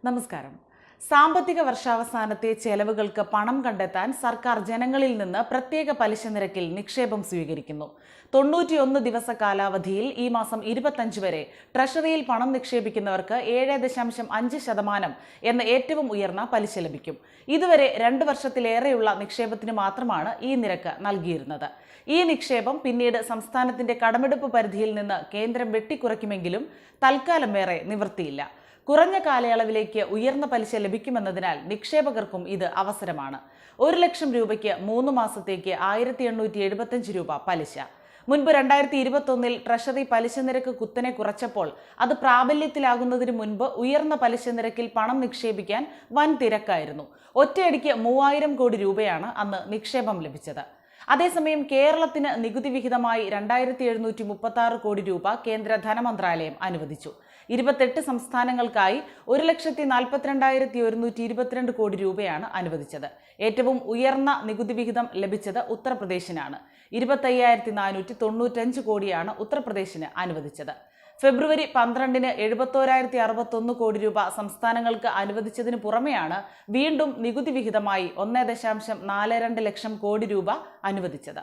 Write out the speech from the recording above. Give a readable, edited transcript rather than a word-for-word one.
നമസ്കാരം. സാമ്പത്തിക വർഷാവസാനത്തെ ചെലവുകൾക്ക് പണം കണ്ടെത്താൻ സർക്കാർ ജനങ്ങളിൽ നിന്ന് പ്രത്യേക പലിശ നിരക്കിൽ നിക്ഷേപം സ്വീകരിക്കുന്നു. 91 ദിവസ കാലാവധിയിൽ ഈ മാസം 25 വരെ ട്രഷറിയിൽ പണം നിക്ഷേപിക്കുന്നവർക്ക് 7.5% എന്ന ഏറ്റവും ഉയർന്ന പലിശ ലഭിക്കും. ഇതുവരെ 2 വർഷത്തിലേറെയുള്ള നിക്ഷേപത്തിന് മാത്രമാണ് ഈ നിരക്ക് നൽകിയിരുന്നത്. ഈ നിക്ഷേപം പിന്നീട് സംസ്ഥാനത്തിന്റെ കടമെടുപ്പ് പരിധിയിൽ നിന്ന് കേന്ദ്രം വെട്ടിക്കുറയ്ക്കുമെങ്കിലും തൽക്കാലം വേറെ നിവൃത്തിയില്ല. കുറഞ്ഞ കാലയളവിലേക്ക് ഉയർന്ന പലിശ ലഭിക്കുമെന്നതിനാൽ നിക്ഷേപകർക്കും ഇത് അവസരമാണ്. 1 ലക്ഷം രൂപയ്ക്ക് 3 മാസത്തേക്ക് 1875 രൂപ പലിശ. മുൻപ് 2021 ട്രഷറി പലിശ നിരക്ക് കുത്തനെ കുറച്ചപ്പോൾ അത് പ്രാബല്യത്തിലാകുന്നതിന് മുൻപ് ഉയർന്ന പലിശ നിരക്കിൽ പണം നിക്ഷേപിക്കാൻ വൻ തിരക്കായിരുന്നു. ഒറ്റയടിക്ക് 3000 കോടി രൂപയാണ് അന്ന് നിക്ഷേപം ലഭിച്ചത്. അതേസമയം കേരളത്തിന് നികുതി വിഹിതമായി 2736 കോടി രൂപ കേന്ദ്ര ധനമന്ത്രാലയം അനുവദിച്ചു. 28 സംസ്ഥാനങ്ങൾക്കായി 1,42,122 കോടി രൂപയാണ് അനുവദിച്ചത്. ഏറ്റവും ഉയർന്ന നികുതി വിഹിതം ലഭിച്ചത് ഉത്തർപ്രദേശിനാണ്. 25,495 കോടിയാണ് ഉത്തർപ്രദേശിന് അനുവദിച്ചത്. ഫെബ്രുവരി 12-ന് 71,061 കോടി രൂപ സംസ്ഥാനങ്ങൾക്ക് അനുവദിച്ചതിന് പുറമെയാണ് വീണ്ടും നികുതി വിഹിതമായി 1.42 ലക്ഷം കോടി രൂപ അനുവദിച്ചത്.